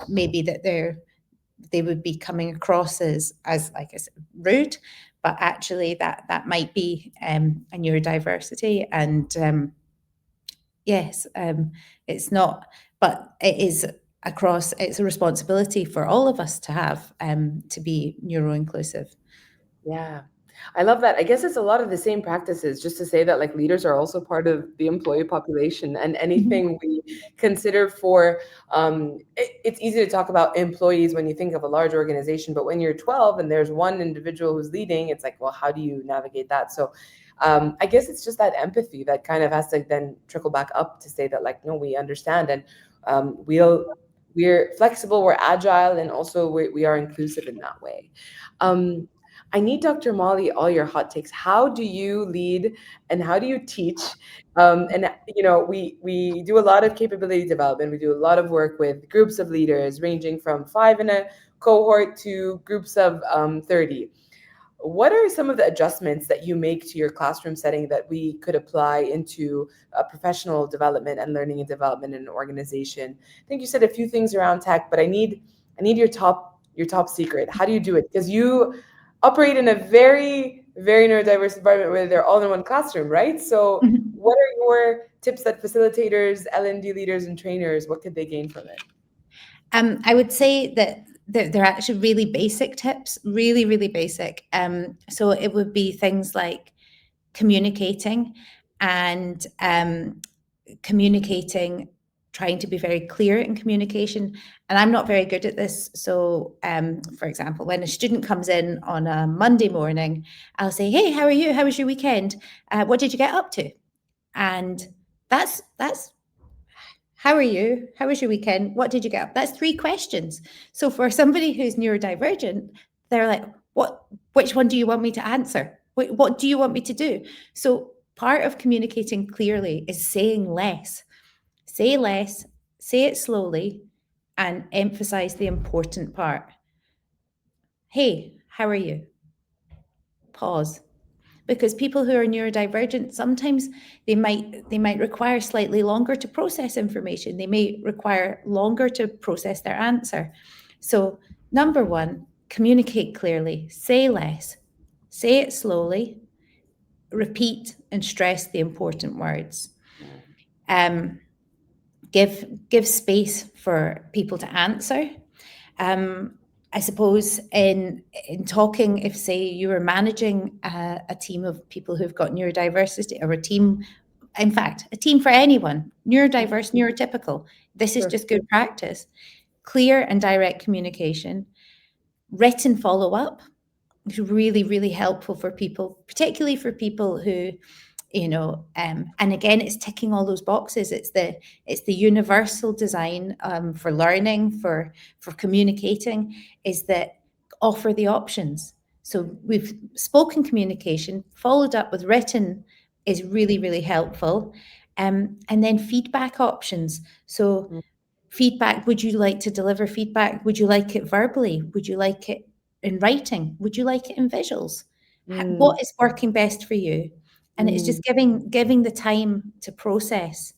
maybe that they would be coming across as like I said, rude, but actually that might be a neurodiversity. And yes, it's not, but it is across. It's a responsibility for all of us to have, to be neuroinclusive. Yeah. I love that. I guess it's a lot of the same practices, just to say that like leaders are also part of the employee population, and Mhm. anything we consider for it's easy to talk about employees when you think of a large organization, but when you're 12 and there's one individual who's leading, it's like, well, how do you navigate that? So I guess it's just that empathy that kind of has to then trickle back up to say that like, no, we understand, and we're flexible, we're agile, and also we are inclusive in that way. Um, I need Dr. Molly, all your hot takes. How do you lead and how do you teach? And we do a lot of capability development. We do a lot of work with groups of leaders, ranging from 5 in a cohort to groups of 30. What are some of the adjustments that you make to your classroom setting that we could apply into professional development and learning and development in an organization? I think you said a few things around tech, but I need your top secret. How do you do it? Because you operate in a very very neurodiverse environment where they're all in one classroom, right? So, Mhm. what are your tips that facilitators, L&D leaders, and trainers, what could they gain from it? I would say that they're actually really basic tips, really, really basic. So it would be things like communicating and communicating, trying to be very clear in communication. And I'm not very good at this. So, for example, when a student comes in on a Monday morning, I'll say, "Hey, how are you? How was your weekend? What did you get up to?" And that's how are you? How was your weekend? What did you get up? That's three questions. So for somebody who's neurodivergent, they're like, what, which one do you want me to answer? What do you want me to do? So part of communicating clearly is saying less. Say less, say it slowly, and emphasize the important part. Hey, how are you? Pause. Because people who are neurodivergent, sometimes they might require slightly longer to process information. They may require longer to process their answer. So number one, communicate clearly, say less, say it slowly, repeat and stress the important words. um, give space for people to answer. um, I suppose in talking, if say you were managing a team of people who've got neurodiversity, or a team, in fact, a team for anyone, neurodiverse, neurotypical, this is Sure. just good practice. Clear and direct communication, written follow up is really, really helpful for people, particularly for people who, and again, it's ticking all those boxes. It's the universal design, for learning, for communicating, is that offer the options. So we've spoken communication followed up with written is really, really helpful. And then feedback options. So feedback, would you like to deliver feedback? Would you like it verbally? Would you like it in writing? Would you like it in visuals? Mm, What is working best for you? And it's mm, just giving the time to process.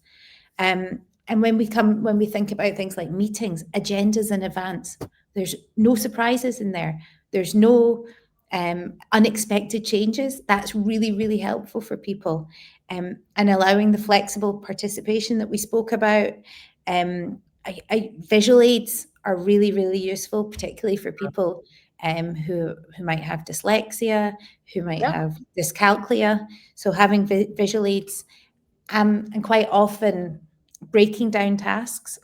And when we think about things like meetings, agendas in advance, there's no surprises in there. There's no unexpected changes. That's really, really helpful for people. And allowing the flexible participation that we spoke about. Visual aids are really, really useful, particularly for people who might have dyslexia, who might yeah. have dyscalculia. So having visual aids, and quite often breaking down tasks.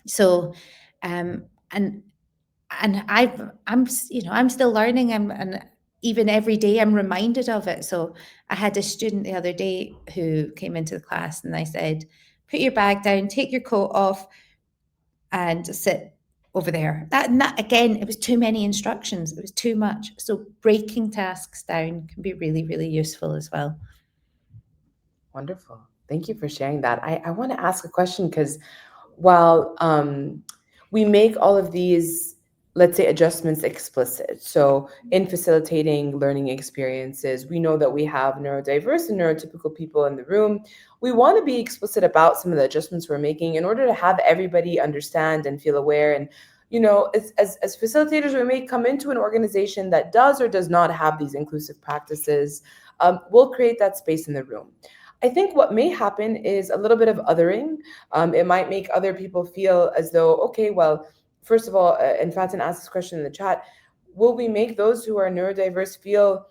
So, and I'm still learning, and even every day I'm reminded of it. So I had a student the other day who came into the class, and I said, "Put your bag down, take your coat off, and sit." over there. That again, it was too many instructions. It was too much. So breaking tasks down can be really, really useful as well. Wonderful. Thank you for sharing that. I want to ask a question because while we make all of these, let's say, adjustments explicit, so in facilitating learning experiences, we know that we have neurodiverse and neurotypical people in the room. We want to be explicit about some of the adjustments we're making in order to have everybody understand and feel aware. And, as facilitators, we may come into an organization that does or does not have these inclusive practices. We'll create that space in the room. I think what may happen is a little bit of othering. It might make other people feel as though, okay, well, first of all, and Fatin asked this question in the chat, will we make those who are neurodiverse feel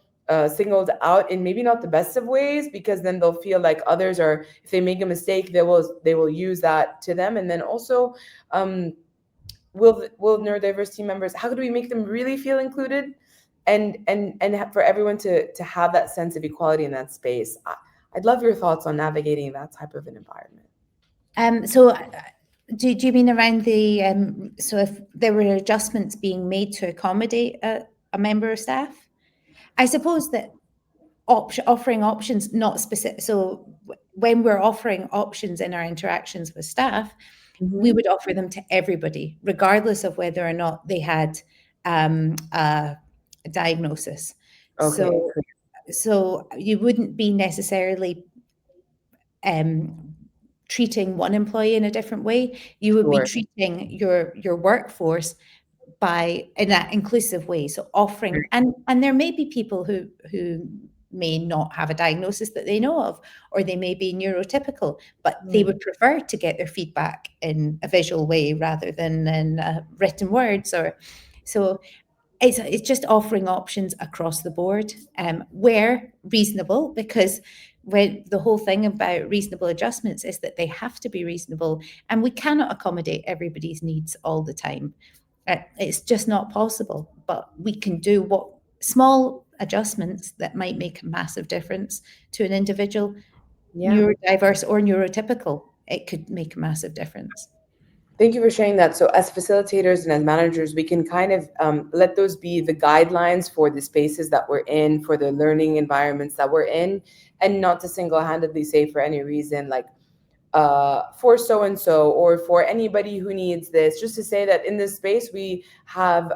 singled out in maybe not the best of ways, because then they'll feel like others are, if they make a mistake, they will use that to them. And then also, um, will neurodiverse team members, how do we make them really feel included, and for everyone to have that sense of equality in that space? I'd love your thoughts on navigating that type of an environment. So do you mean around the so if there were adjustments being made to accommodate a member of staff? I suppose that offering options, not specific. So when we're offering options in our interactions with staff, we would offer them to everybody, regardless of whether or not they had a diagnosis. Okay. So you wouldn't be necessarily treating one employee in a different way. You would be Sure. treating your workforce in that inclusive way. So offering, and there may be people who may not have a diagnosis that they know of, or they may be neurotypical, but they would prefer to get their feedback in a visual way rather than in written words. Or so it's just offering options across the board, where reasonable, because when the whole thing about reasonable adjustments is that they have to be reasonable, and we cannot accommodate everybody's needs all the time. It's just not possible, but we can do what small adjustments that might make a massive difference to an individual, Yeah. neurodiverse or neurotypical. It could make a massive difference. Thank you for sharing that. So, as facilitators and as managers, we can kind of let those be the guidelines for the spaces that we're in, for the learning environments that we're in, and not to single handedly say for any reason, like, for so and so, or for anybody who needs this, just to say that in this space we have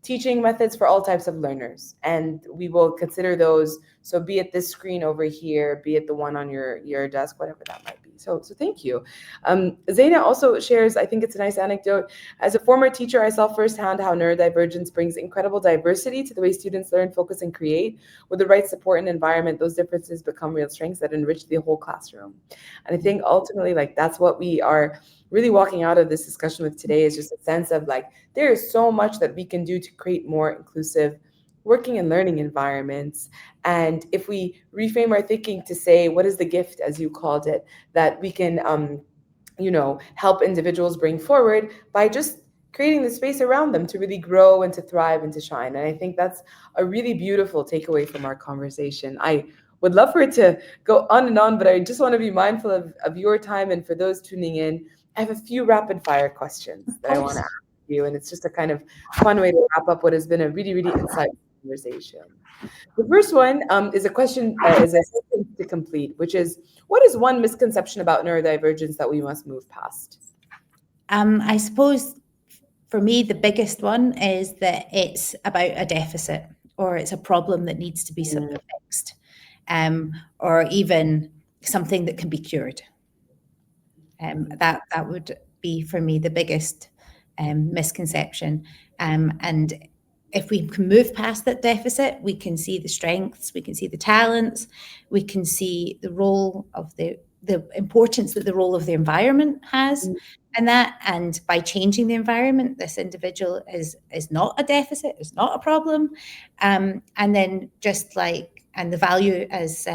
teaching methods for all types of learners, and we will consider those. So be it this screen over here, be it the one on your desk, whatever that might be. So thank you. Zaina also shares, I think it's a nice anecdote. As a former teacher, I saw firsthand how neurodivergence brings incredible diversity to the way students learn, focus, and create. With the right support and environment, those differences become real strengths that enrich the whole classroom. And I think ultimately, like, that's what we are really walking out of this discussion with today, is just a sense of like, there is so much that we can do to create more inclusive working and learning environments. And if we reframe our thinking to say, what is the gift, as you called it, that we can, help individuals bring forward by just creating the space around them to really grow and to thrive and to shine. And I think that's a really beautiful takeaway from our conversation. I would love for it to go on and on, but I just want to be mindful of your time. And for those tuning in, I have a few rapid fire questions that I want to ask you. And it's just a kind of fun way to wrap up what has been a really, really insightful conversation. The first one is a question, is a sentence to complete, which is, what is one misconception about neurodivergence that we must move past? I suppose for me, the biggest one is that it's about a deficit, or it's a problem that needs to be fixed, or even something that can be cured. That would be for me the biggest misconception. And if we can move past that deficit, we can see the strengths, we can see the talents, we can see the role of the importance that the role of the environment has, and by changing the environment, this individual is not a deficit, is not a problem, and then just like, and the value, as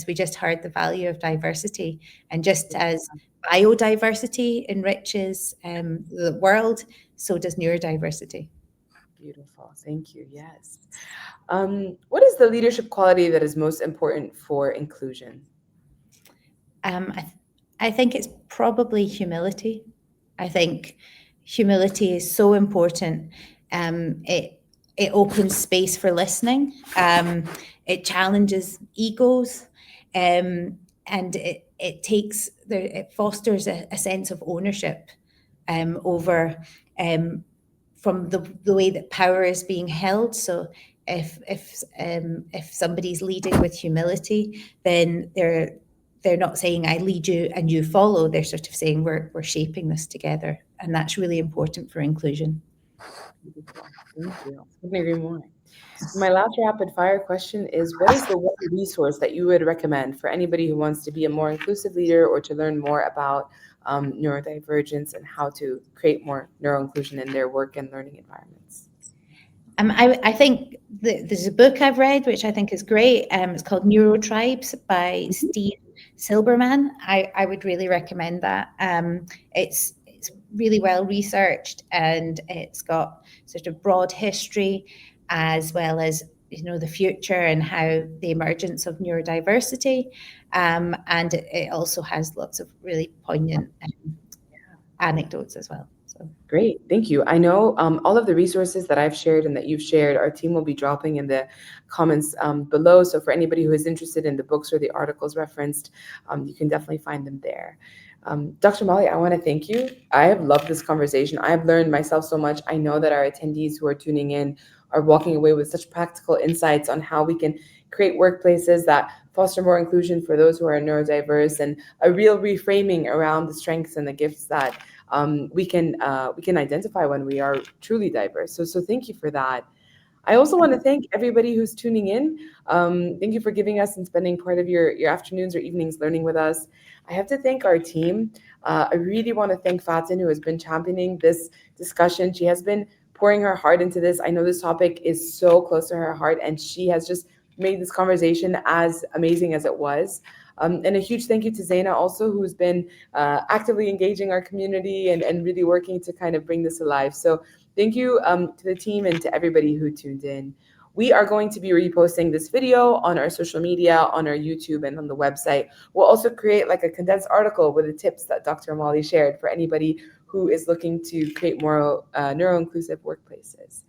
we just heard, the value of diversity, and just as biodiversity enriches the world, so does neurodiversity. Beautiful. Thank you. Yes. What is the leadership quality that is most important for inclusion? I think it's probably humility. I think humility is so important. It opens space for listening. It challenges egos, and it fosters a sense of ownership over from the way that power is being held. So if somebody's leading with humility, then they're not saying I lead you and you follow. They're sort of saying we're shaping this together, and that's really important for inclusion. Beautiful. Thank you. Couldn't agree more. My last rapid fire question is, what is the one resource that you would recommend for anybody who wants to be a more inclusive leader or to learn more about neurodivergence and how to create more neuroinclusion in their work and learning environments? I think there's a book I've read, which I think is great. It's called Neurotribes by Steve Silberman. I would really recommend that. It's really well researched, and it's got sort of broad history as well as the future and how the emergence of neurodiversity, and it also has lots of really poignant anecdotes as well. So. Great, thank you. I know all of the resources that I've shared and that you've shared, our team will be dropping in the comments below. So for anybody who is interested in the books or the articles referenced, you can definitely find them there. Dr. Molly, I want to thank you. I have loved this conversation. I've learned myself so much. I know that our attendees who are tuning in are walking away with such practical insights on how we can create workplaces that foster more inclusion for those who are neurodiverse, and a real reframing around the strengths and the gifts that we can identify when we are truly diverse. So thank you for that. I also want to thank everybody who's tuning in. Thank you for giving us and spending part of your afternoons or evenings learning with us. I have to thank our team. I really want to thank Fatin, who has been championing this discussion. She has been pouring her heart into this. I know this topic is so close to her heart, and she has just made this conversation as amazing as it was. And a huge thank you to Zaina also, who's been actively engaging our community and really working to kind of bring this alive. So thank you to the team and to everybody who tuned in. We are going to be reposting this video on our social media, on our YouTube, and on the website. We'll also create like a condensed article with the tips that Dr. Molly shared for anybody who is looking to create more neuro-inclusive workplaces.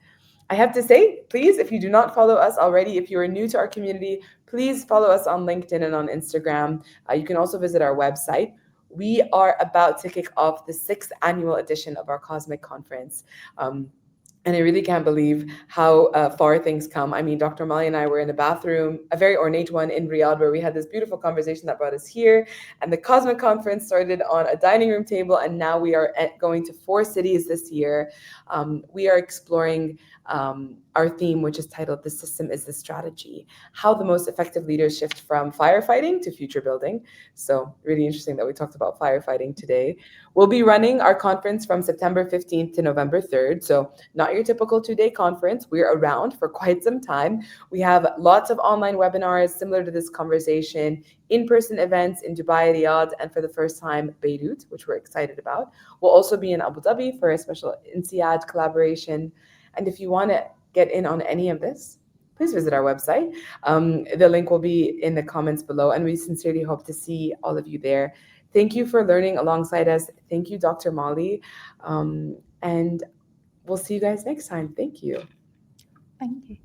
I have to say, please, if you do not follow us already, if you are new to our community, please follow us on LinkedIn and on Instagram. You can also visit our website. We are about to kick off the 6th annual edition of our Cosmic Conference. And I really can't believe how far things come. I mean, Dr. Molly and I were in a bathroom, a very ornate one in Riyadh, where we had this beautiful conversation that brought us here. And the Cosmic Conference started on a dining room table, and now we are going to 4 cities this year. We are exploring our theme, which is titled "The System is the Strategy: How the Most Effective Leaders Shift from Firefighting to Future Building." So really interesting that we talked about firefighting today. We'll be running our conference from September 15th to November 3rd. So not your typical 2-day conference. We're around for quite some time. We have lots of online webinars similar to this conversation, in-person events in Dubai, Riyadh, and for the first time, Beirut, which we're excited about. We'll also be in Abu Dhabi for a special INSEAD collaboration. And if you want to get in on any of this, please visit our website. The link will be in the comments below, and we sincerely hope to see all of you there. Thank you for learning alongside us. Thank you, Dr. Molly. And we'll see you guys next time. Thank you. Thank you.